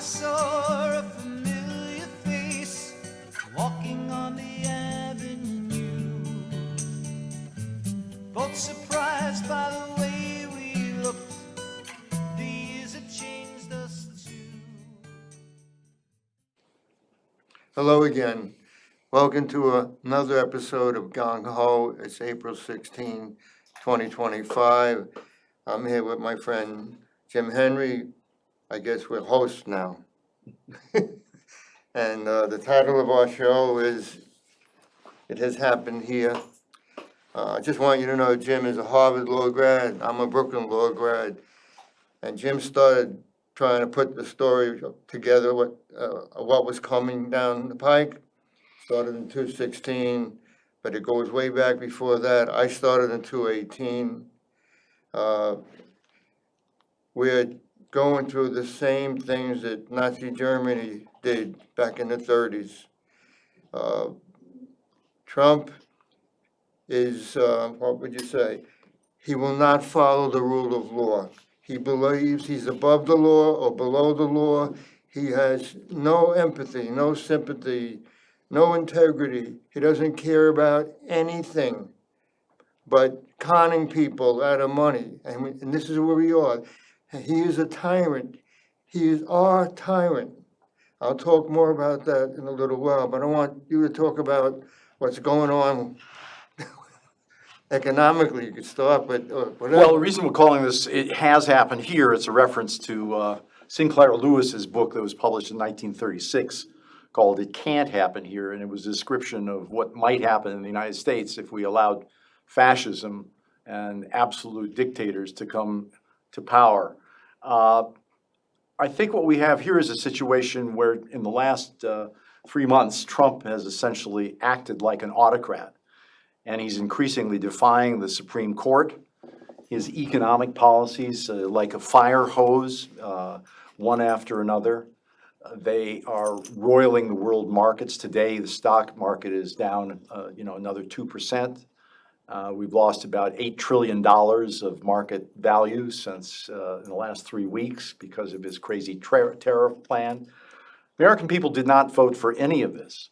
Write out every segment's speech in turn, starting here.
saw a familiar face walking on the avenue, both surprised by the way we looked. The years have changed us too. Hello again. Welcome to another episode of Gung Ho. It's April 16, 2025. I'm here with my friend Jim Henry. I guess we're hosts now. And the title of our show is It Has Happened Here. I just want you to know Jim is a Harvard law grad. I'm a Brooklyn law grad. And Jim started trying to put the story together, what was coming down the pike. Started in 2016, but it goes way back before that. I started in 2018. We're going through the same things that Nazi Germany did back in the 30s. Trump is, what would you say? He will not follow the rule of law. He believes he's above the law or below the law. He has no empathy, no sympathy, no integrity. He doesn't care about anything but conning people out of money. And this is where we are. He is a tyrant. He is our tyrant. I'll talk more about that in a little while, but I want you to talk about what's going on economically. You could start, but whatever. Well, the reason we're calling this It Has Happened Here, it's a reference to Sinclair Lewis's book that was published in 1936 called It Can't Happen Here, and it was a description of what might happen in the United States if we allowed fascism and absolute dictators to come to power. I think what we have here is a situation where in the last 3 months, Trump has essentially acted like an autocrat, and he's increasingly defying the Supreme Court. His economic policies, like a fire hose, one after another. They are roiling the world markets. Today, the stock market is down, another 2%. We've lost about $8 trillion of market value since in the last 3 weeks because of his crazy tariff plan. American people did not vote for any of this.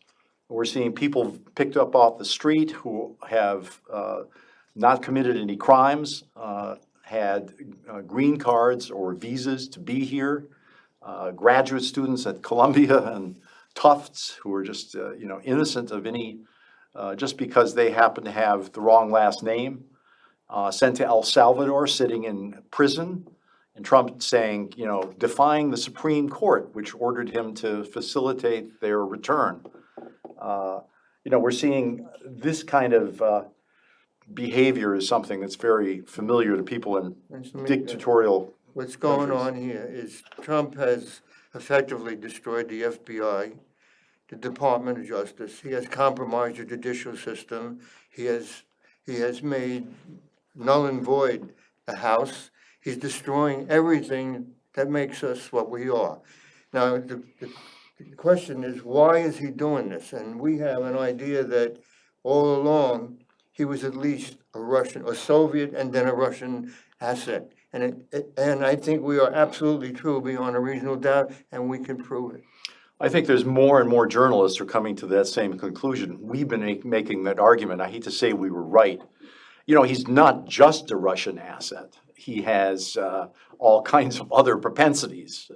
We're seeing people picked up off the street who have not committed any crimes, had green cards or visas to be here, graduate students at Columbia and Tufts who are just innocent of any, just because they happen to have the wrong last name, sent to El Salvador, sitting in prison, and Trump saying, defying the Supreme Court, which ordered him to facilitate their return. We're seeing this kind of behavior is something that's very familiar to people in dictatorial. What's going on here is Trump has effectively destroyed the FBI, the Department of Justice. He has compromised the judicial system. He has made null and void the House. He's destroying everything that makes us what we are. Now, the question is, why is he doing this? And we have an idea that all along he was at least a Russian, a Soviet, and then a Russian asset. And I think we are absolutely true beyond a reasonable doubt, and we can prove it. I think there's more and more journalists are coming to that same conclusion. We've been making that argument. I hate to say we were right. He's not just a Russian asset. He has all kinds of other propensities.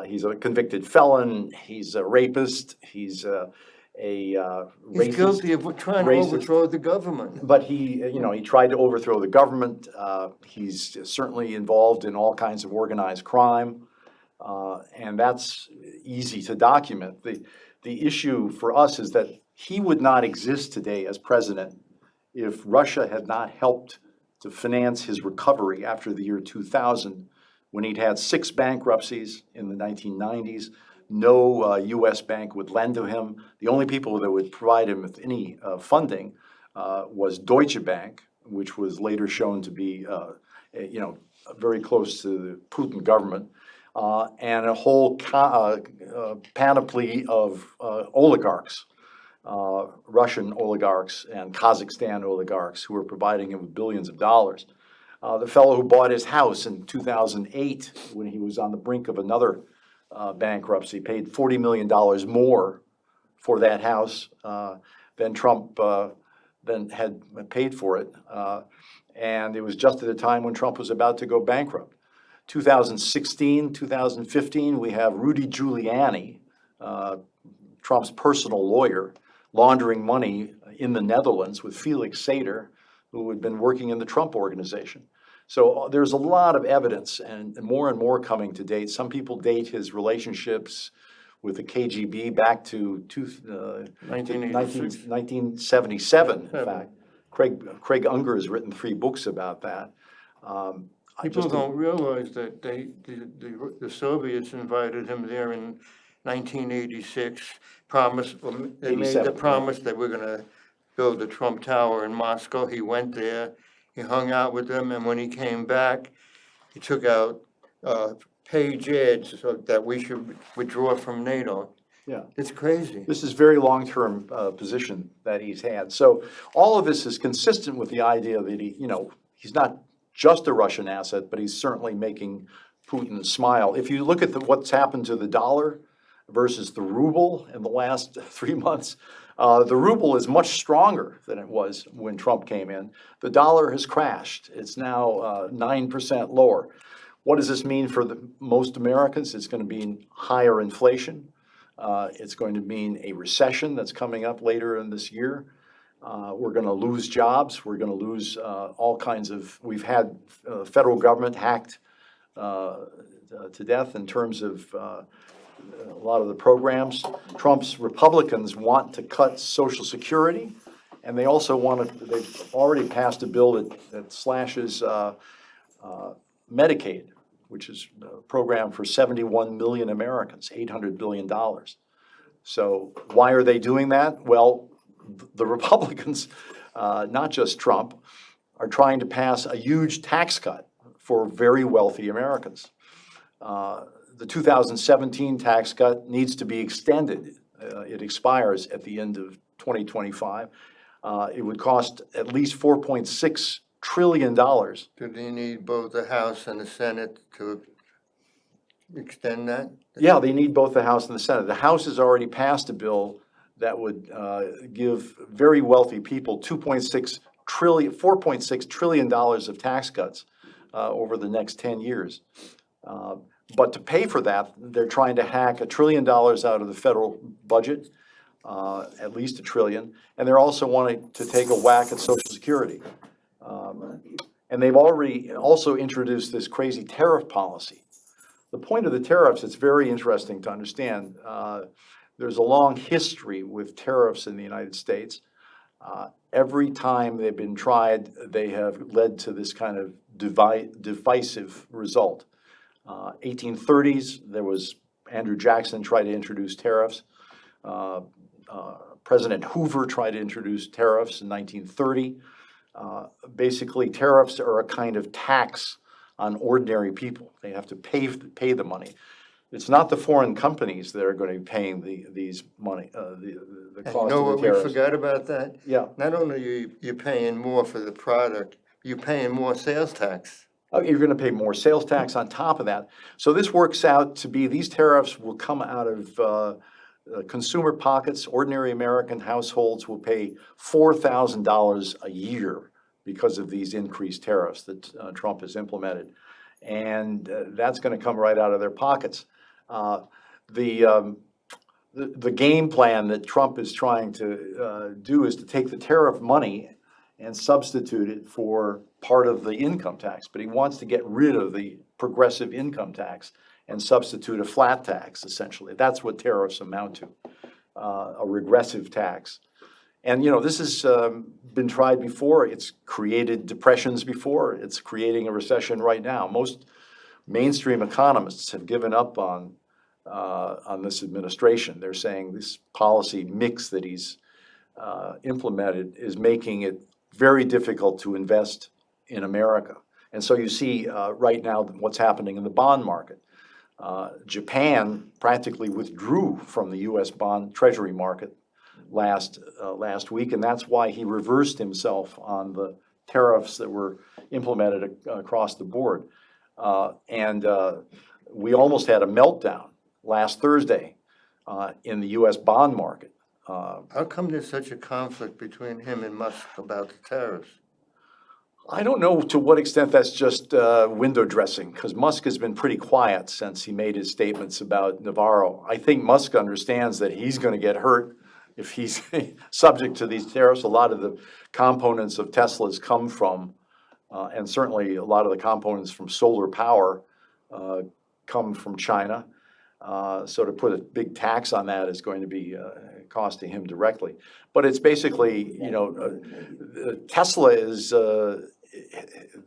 He's a convicted felon. He's a rapist. He's He's guilty of trying to overthrow the government. But he tried to overthrow the government. He's certainly involved in all kinds of organized crime. And that's easy to document. The issue for us is that he would not exist today as president if Russia had not helped to finance his recovery after the year 2000, when he'd had 6 bankruptcies in the 1990s. No U.S. bank would lend to him. The only people that would provide him with any funding was Deutsche Bank, which was later shown to be, very close to the Putin government. And a whole panoply of oligarchs, Russian oligarchs and Kazakhstan oligarchs who were providing him with billions of dollars. The fellow who bought his house in 2008 when he was on the brink of another bankruptcy, paid $40 million more for that house than Trump then had paid for it. And it was just at a time when Trump was about to go bankrupt. 2016, 2015, we have Rudy Giuliani, Trump's personal lawyer, laundering money in the Netherlands with Felix Sater, who had been working in the Trump organization. So there's a lot of evidence and more coming to date. Some people date his relationships with the KGB back to 1977, in fact. Craig Unger has written 3 books about that. People don't realize that the Soviets invited him there in 1986, they made the 87, promise that we're gonna build the Trump Tower in Moscow. He went there, he hung out with them, and when he came back, he took out page ads so that we should withdraw from NATO. Yeah. It's crazy. This is very long-term position that he's had. So all of this is consistent with the idea that he's not just a Russian asset, but he's certainly making Putin smile. If you look at what's happened to the dollar versus the ruble in the last 3 months, the ruble is much stronger than it was when Trump came in. The dollar has crashed. It's now 9% lower. What does this mean for most Americans? It's going to mean higher inflation. It's going to mean a recession that's coming up later in this year. We're going to lose jobs. We're going to lose all kinds of. We've had federal government hacked to death in terms of a lot of the programs. Trump's Republicans want to cut Social Security, and they also they've already passed a bill that slashes Medicaid, which is a program for 71 million Americans, $800 billion. So why are they doing that? Well, the Republicans, not just Trump, are trying to pass a huge tax cut for very wealthy Americans. The 2017 tax cut needs to be extended. It expires at the end of 2025. It would cost at least $4.6 trillion. Do they need both the House and the Senate to extend that? Yeah, they need both the House and the Senate. The House has already passed a bill that would give very wealthy people $4.6 trillion of tax cuts over the next 10 years. But to pay for that, they're trying to hack $1 trillion out of the federal budget, at least $1 trillion, and they're also wanting to take a whack at Social Security. And they've already also introduced this crazy tariff policy. The point of the tariffs, it's very interesting to understand. There's a long history with tariffs in the United States. Every time they've been tried, they have led to this kind of divisive result. 1830s, there was Andrew Jackson tried to introduce tariffs. President Hoover tried to introduce tariffs in 1930. Basically, tariffs are a kind of tax on ordinary people. They have to pay the money. It's not the foreign companies that are going to be paying these money, the cost You know of what the we tariffs. forgot about that? Yeah. Not only you're paying more for the product, you're paying more sales tax. You're going to pay more sales tax on top of that. So this works out to be, these tariffs will come out of consumer pockets. Ordinary American households will pay $4,000 a year because of these increased tariffs that Trump has implemented. And that's going to come right out of their pockets. The game plan that Trump is trying to do is to take the tariff money and substitute it for part of the income tax. But he wants to get rid of the progressive income tax and substitute a flat tax, essentially. That's what tariffs amount to, a regressive tax. And, this has been tried before. It's created depressions before. It's creating a recession right now. Most mainstream economists have given up on this administration. They're saying this policy mix that he's implemented is making it very difficult to invest in America. And so you see right now what's happening in the bond market. Japan practically withdrew from the U.S. bond treasury market last week, and that's why he reversed himself on the tariffs that were implemented across the board. And we almost had a meltdown last Thursday in the U.S. bond market. How come there's such a conflict between him and Musk about the tariffs? I don't know to what extent that's just window dressing, because Musk has been pretty quiet since he made his statements about Navarro. I think Musk understands that he's going to get hurt if he's subject to these tariffs. A lot of the components of Tesla's come from, and certainly a lot of the components from solar power come from China. So to put a big tax on that is going to be costing him directly. But it's basically, Tesla is,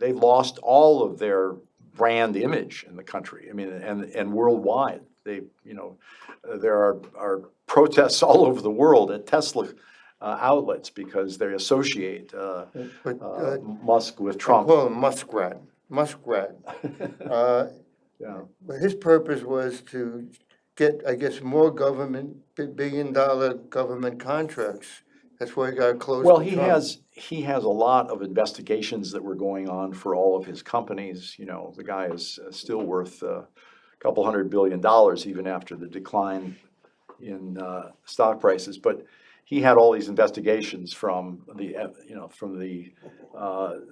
they've lost all of their brand image in the country. I mean, and worldwide. There are protests all over the world at Tesla outlets because they associate Musk with I Trump. call him Muskrat. Yeah. But his purpose was to get, I guess, more billion-dollar government contracts. That's why he got close Well, to he Trump. has a lot of investigations that were going on for all of his companies. The guy is still worth a couple $100 billion even after the decline in stock prices. But he had all these investigations from the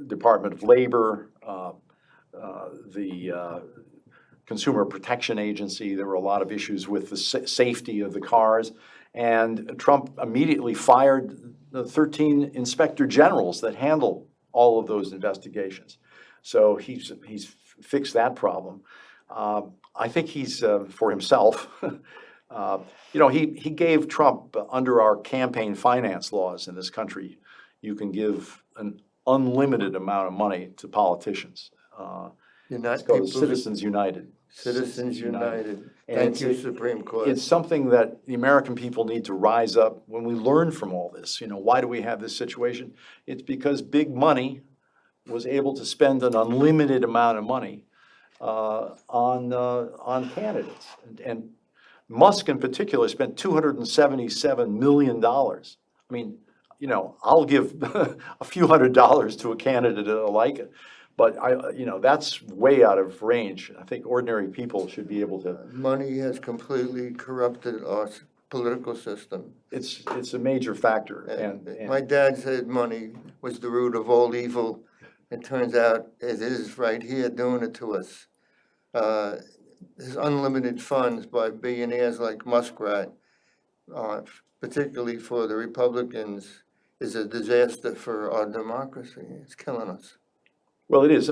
Department of Labor, the Consumer Protection Agency. There were a lot of issues with the safety of the cars. And Trump immediately fired the 13 inspector generals that handle all of those investigations. So he's fixed that problem. I think he's for himself. He gave Trump, under our campaign finance laws in this country, you can give an unlimited amount of money to politicians. It's called Citizens United. Citizens United. And Thank you, Supreme Court. It's something that the American people need to rise up when we learn from all this. Why do we have this situation? It's because big money was able to spend an unlimited amount of money on candidates. And Musk in particular spent $277 million. I mean, I'll give a few $100s to a candidate that I like it. But that's way out of range. I think ordinary people should be able to. Money has completely corrupted our political system. It's a major factor. And My dad said money was the root of all evil. It turns out it is right here doing it to us. There's unlimited funds by billionaires like Muskrat, particularly for the Republicans, is a disaster for our democracy. It's killing us. Well, it is.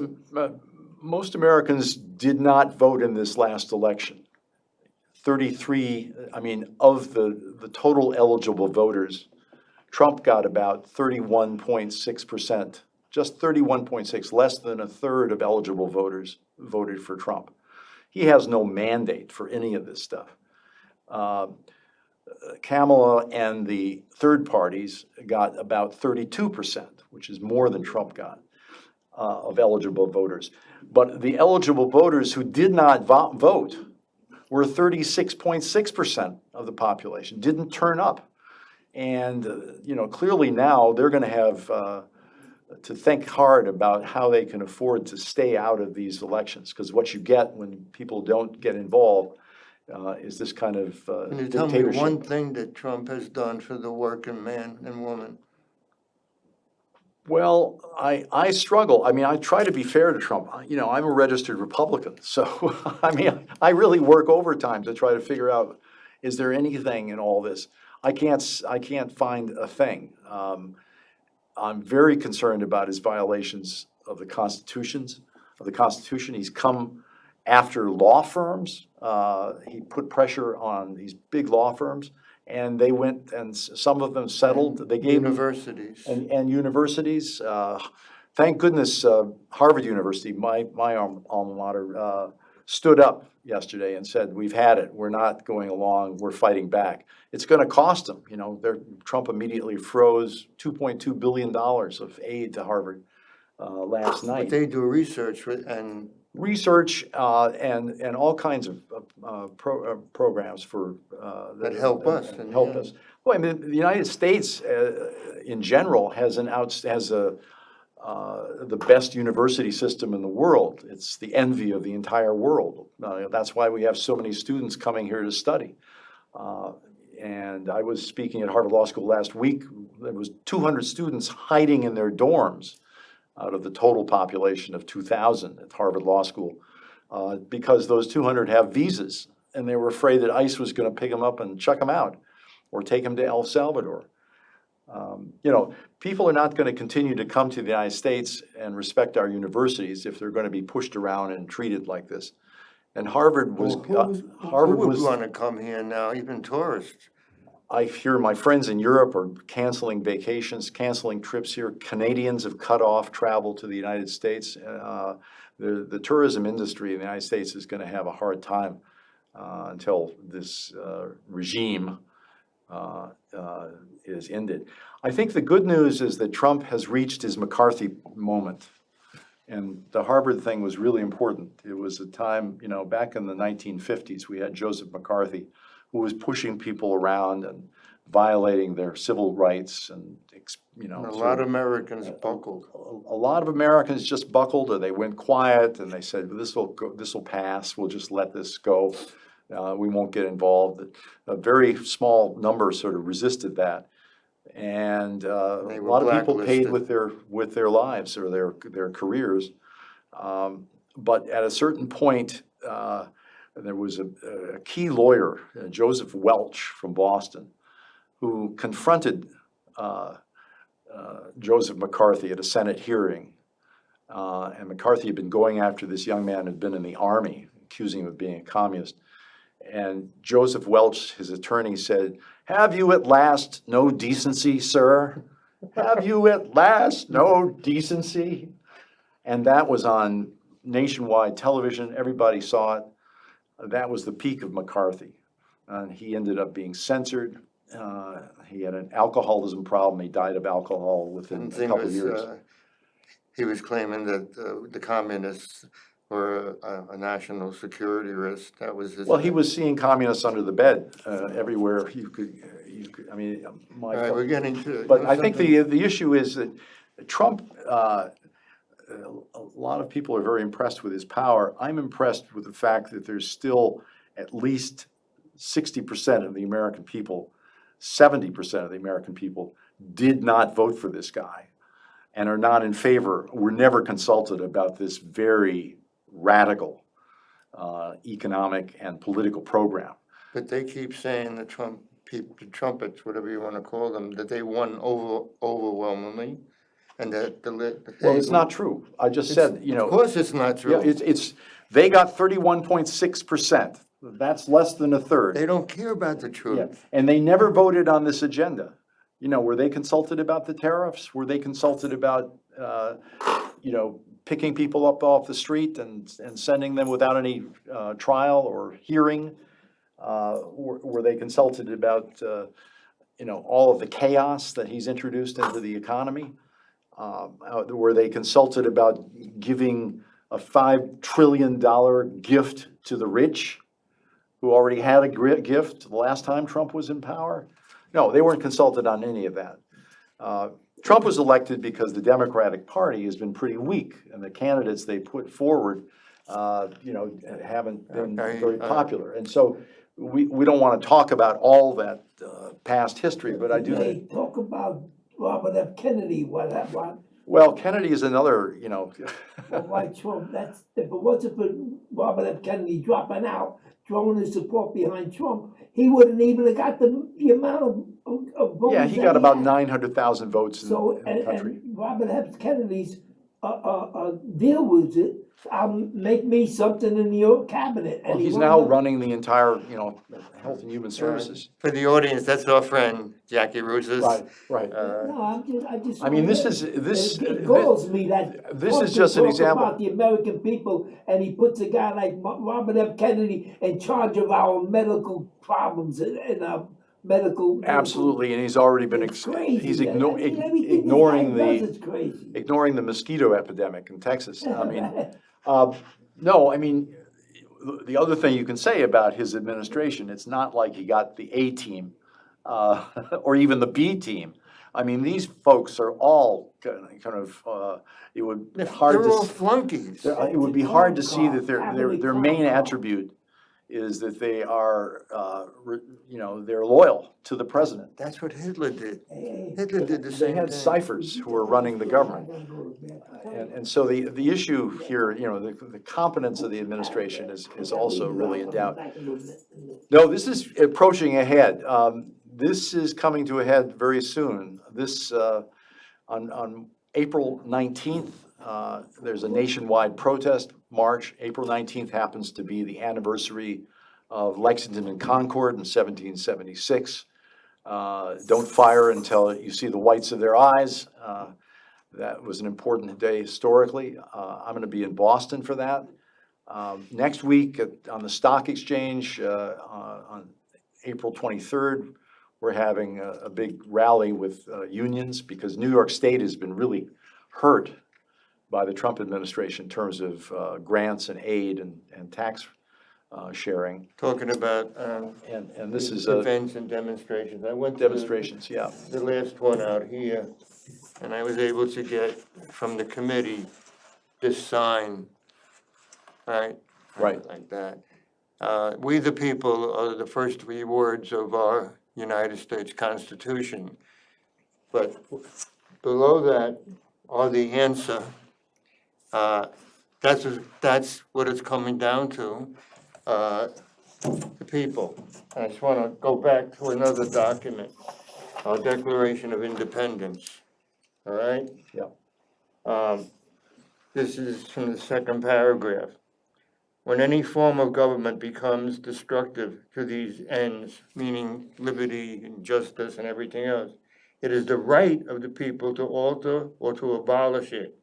Most Americans did not vote in this last election. 33, of the total eligible voters, Trump got about 31.6%, just 31.6, less than a third of eligible voters voted for Trump. He has no mandate for any of this stuff. Kamala and the third parties got about 32%, which is more than Trump got. Of eligible voters. But the eligible voters who did not vote were 36.6% of the population, didn't turn up. And, clearly now they're going to have to think hard about how they can afford to stay out of these elections. Because what you get when people don't get involved is this kind of Can you tell me dictatorship. one thing that Trump has done for the working man and woman? Well, I struggle. I try to be fair to Trump. I'm a registered Republican. So, I really work overtime to try to figure out, is there anything in all this? I can't find a thing. I'm very concerned about his violations of the Constitution. He's come after law firms. He put pressure on these big law firms. And they went, and some of them settled. They gave universities. And universities. Thank goodness Harvard University, my alma mater, stood up yesterday and said, we've had it. We're not going along. We're fighting back. It's going to cost them. Trump immediately froze $2.2 billion of aid to Harvard last night. But they do research and and all kinds of programs for that help us. And help us. Well, the United States in general has the best university system in the world. It's the envy of the entire world. That's why we have so many students coming here to study. And I was speaking at Harvard Law School last week. There was 200 students hiding in their dorms out of the total population of 2,000 at Harvard Law School, because those 200 have visas, and they were afraid that ICE was going to pick them up and chuck them out or take them to El Salvador. People are not going to continue to come to the United States and respect our universities if they're going to be pushed around and treated like this. And Harvard was, Who would want to come here now, even tourists? I hear my friends in Europe are canceling vacations, canceling trips here. Canadians have cut off travel to the United States. The tourism industry in the United States is going to have a hard time until this regime is ended. I think the good news is that Trump has reached his McCarthy moment. And the Harvard thing was really important. It was a time, back in the 1950s, we had Joseph McCarthy, who was pushing people around and violating their civil rights, and A lot of Americans buckled. a lot of Americans just buckled, or they went quiet and they said, this will pass, we'll just let this go, we won't get involved. A very small number sort of resisted that, and a They were lot of people paid blacklisted. with their lives or their careers. But at a certain point, there was a key lawyer, Joseph Welch from Boston, who confronted Joseph McCarthy at a Senate hearing. And McCarthy had been going after this young man who'd been in the army, accusing him of being a communist. And Joseph Welch, his attorney, said, "Have you at last no decency, sir? Have you at last no decency?" And that was on nationwide television. Everybody saw it. That was the peak of McCarthy. And he ended up being censored. He had an alcoholism problem. He died of alcohol within And a thing couple of was, years. he was claiming that the communists were a national security risk. That was his. Well, he was seeing communists under the bed everywhere you could, I mean, All right, we're getting to. but I think the issue is that Trump, a lot of people are very impressed with his power. I'm impressed with the fact that there's still at least 60% of the American people, 70% of the American people did not vote for this guy and are not in favor, were never consulted about this very radical economic and political program. But they keep saying the trumpets, whatever you want to call them, that they won overwhelmingly, and that Well, it's not true. I just said, Of course, it's not true. yeah, they got 31.6%. That's less than a third. They don't care about the Yeah, truth. and they never voted on this agenda. Were they consulted about the tariffs? Were they consulted about, picking people up off the street and sending them without any trial or hearing? Were they consulted about, all of the chaos that he's introduced into the economy? Were they consulted about giving a $5 trillion gift to the rich, who already had a gift the last time Trump was in power? No, they weren't consulted on any of that. Trump was elected because the Democratic Party has been pretty weak, and the candidates they put forward, haven't been very popular. And so we don't want to talk about all that past history, but I do. They talk about Robert F. Kennedy, what. Well, Kennedy is another, Why Trump? If it wasn't for Robert F. Kennedy dropping out, throwing his support behind Trump, he wouldn't even have got the amount of votes. yeah, he that got about had. 900,000 votes in So the country. and Robert F. Kennedy's deal was it. I'll make me something in your cabinet. Well, And he he's wound now up- running the entire, Health and Human Services. For the audience, that's our friend, Jackie Rusas. Right. No, I just. I mean, this wanna- is, this, It galls me that. this Trump is just an can talk example. About the American people, and he puts a guy like Robert F. Kennedy in charge of our medical problems and our medical. Absolutely, and he's already been, It's crazy. he's Everything ignoring this guy does is crazy. ignoring the mosquito epidemic in Texas. I mean, no, I mean, the other thing you can say about his administration, it's not like he got the A team or even the B team. I mean, these folks are all kind of, it would be hard They're all to, flunkies. it would be hard to see that their main attribute is that they are, they're loyal to the president. That's what Hitler did. Hey, Hitler did the They same had thing. ciphers who were running the government. And so the issue here, the competence of the administration is also really in doubt. No, this is approaching a head. This is coming to a head very soon. This, on April 19th, there's a nationwide protest march. April 19th happens to be the anniversary of Lexington and Concord in 1776. Don't fire until you see the whites of their eyes. That was an important day historically. I'm going to be in Boston for that. Next week on the stock exchange, on April 23rd, we're having a big rally with unions because New York State has been really hurt by the Trump administration in terms of grants and aid and tax sharing. Talking about And this is a events and demonstrations. I went to demonstrations, yeah. the last one out here, and I was able to get from the committee this sign, right? Right. Like that. We the people are the first three words of our United States Constitution. But below that are the answer. That's what it's coming down to, the people. I just want to go back to another document, our Declaration of Independence, all right? Yeah. This is from the second paragraph. When any form of government becomes destructive to these ends, meaning liberty and justice and everything else, it is the right of the people to alter or to abolish it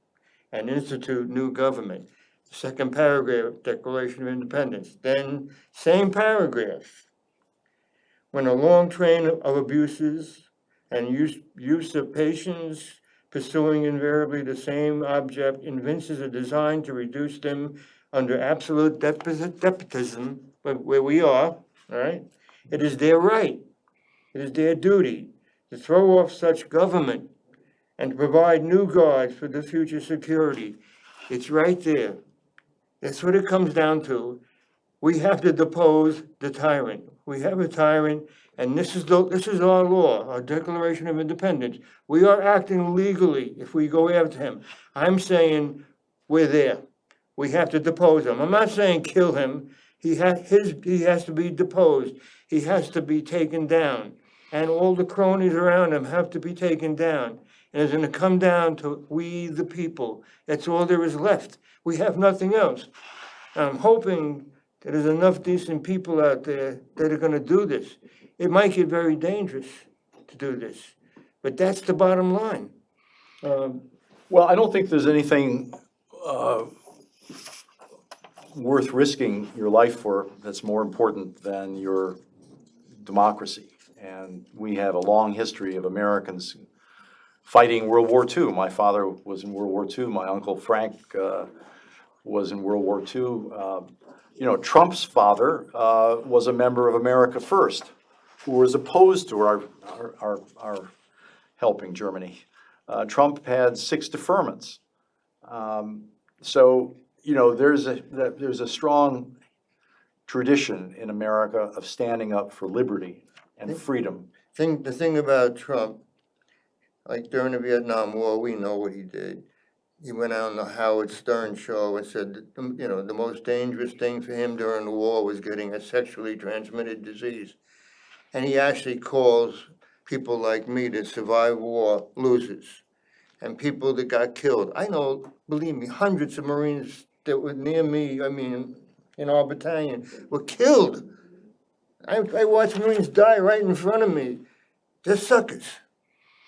and institute new government. Second paragraph, Declaration of Independence. Then, same paragraph. When a long train of abuses and usurpations pursuing invariably the same object evinces a design to reduce them under absolute despotism, where we are, all right? It is their right, it is their duty to throw off such government and to provide new guards for the future security. It's right there. That's what it comes down to. We have to depose the tyrant. We have a tyrant, and this is our law, our Declaration of Independence. We are acting legally if we go after him. I'm saying we're there. We have to depose him. I'm not saying kill him. He has to be deposed. He has to be taken down. And all the cronies around him have to be taken down. And it's going to come down to we, the people. That's all there is left. We have nothing else. I'm hoping that there's enough decent people out there that are going to do this. It might get very dangerous to do this, but that's the bottom line. Well, I don't think there's anything worth risking your life for that's more important than your democracy. And we have a long history of Americans fighting World War II. My father was in World War II. My uncle Frank was in World War II. Trump's father was a member of America First, who was opposed to our helping Germany. Trump had 6 deferments. There's a strong tradition in America of standing up for liberty and freedom. The thing about Trump, like during the Vietnam War, we know what he did. He went out on the Howard Stern show and said that, the most dangerous thing for him during the war was getting a sexually transmitted disease. And he actually calls people like me that survived war losers. And people that got killed. I know, believe me, hundreds of Marines that were near me, in our battalion, were killed. I watched Marines die right in front of me. They're suckers.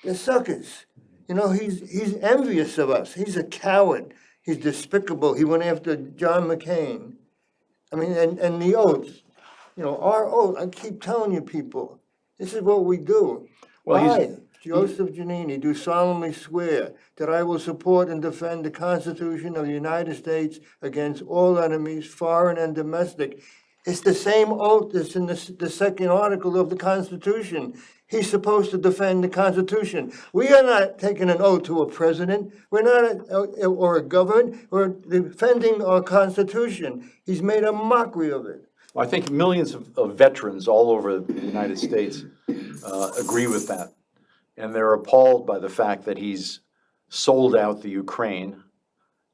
They're suckers. He's envious of us. He's a coward. He's despicable. He went after John McCain. And the oath. Our oath. I keep telling you people, this is what we do. Well, Joseph Giannini, do solemnly swear that I will support and defend the Constitution of the United States against all enemies, foreign and domestic. It's the same oath that's in the second article of the Constitution. He's supposed to defend the Constitution. We are not taking an oath to a president. We're not, or a government. We're defending our Constitution. He's made a mockery of it. Well, I think millions of veterans all over the United States agree with that. And they're appalled by the fact that he's sold out the Ukraine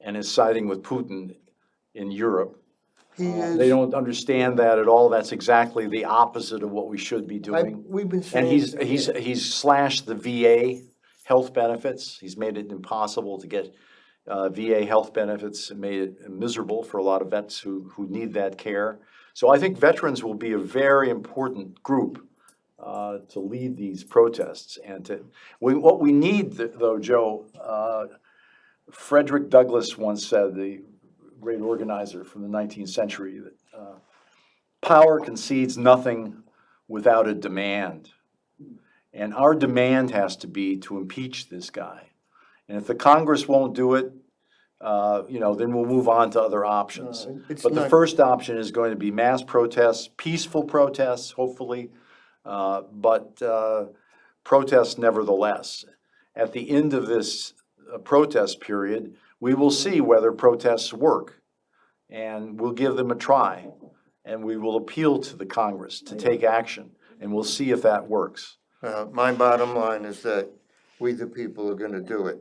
and is siding with Putin in Europe. He They is, don't understand that at all. That's exactly the opposite of what we should be doing. we've been And saying. he's slashed the VA health benefits. He's made it impossible to get VA health benefits and made it miserable for a lot of vets who need that care. So I think veterans will be a very important group to lead these protests. And what we need, though, Joe, Frederick Douglass once said, the great organizer from the 19th century, that power concedes nothing without a demand. And our demand has to be to impeach this guy. And if the Congress won't do it, then we'll move on to other options. It's But the not- first option is going to be mass protests, peaceful protests, hopefully, but protests nevertheless. At the end of this protest period, we will see whether protests work, and we'll give them a try, and we will appeal to the Congress to take action, and we'll see if that works. My bottom line is that we, the people, are gonna do it.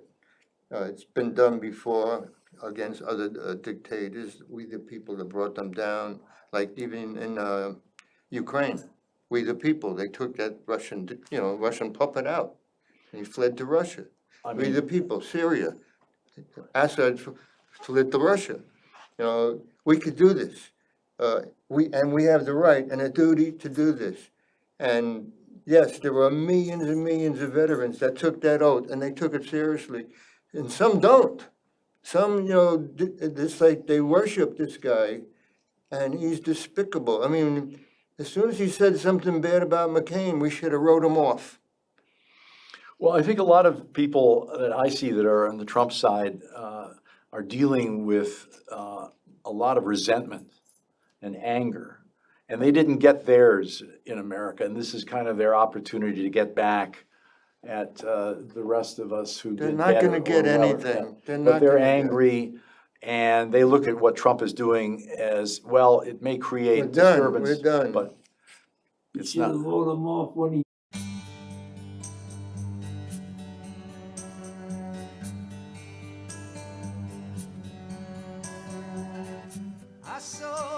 It's been done before against other dictators. We, the people, have brought them down, like even in Ukraine. We, the people, they took that Russian puppet out, and he fled to Russia. We, the people, Syria, Assad fled to Russia. We could do this. We have the right and a duty to do this. And yes, there are millions and millions of veterans that took that oath, and they took it seriously. And some don't. Some, it's like they worship this guy, and he's despicable. I mean, as soon as he said something bad about McCain, we should have wrote him off. Well, I think a lot of people that I see that are on the Trump side are dealing with a lot of resentment and anger. And they didn't get theirs in America, and this is kind of their opportunity to get back at the rest of us who They're did not better gonna get or well. anything. They're But not they're gonna get- angry, and they look at what Trump is doing as, well, it may create We're done, disturbance. we're done. But it's Should not. have wrote him off when he I saw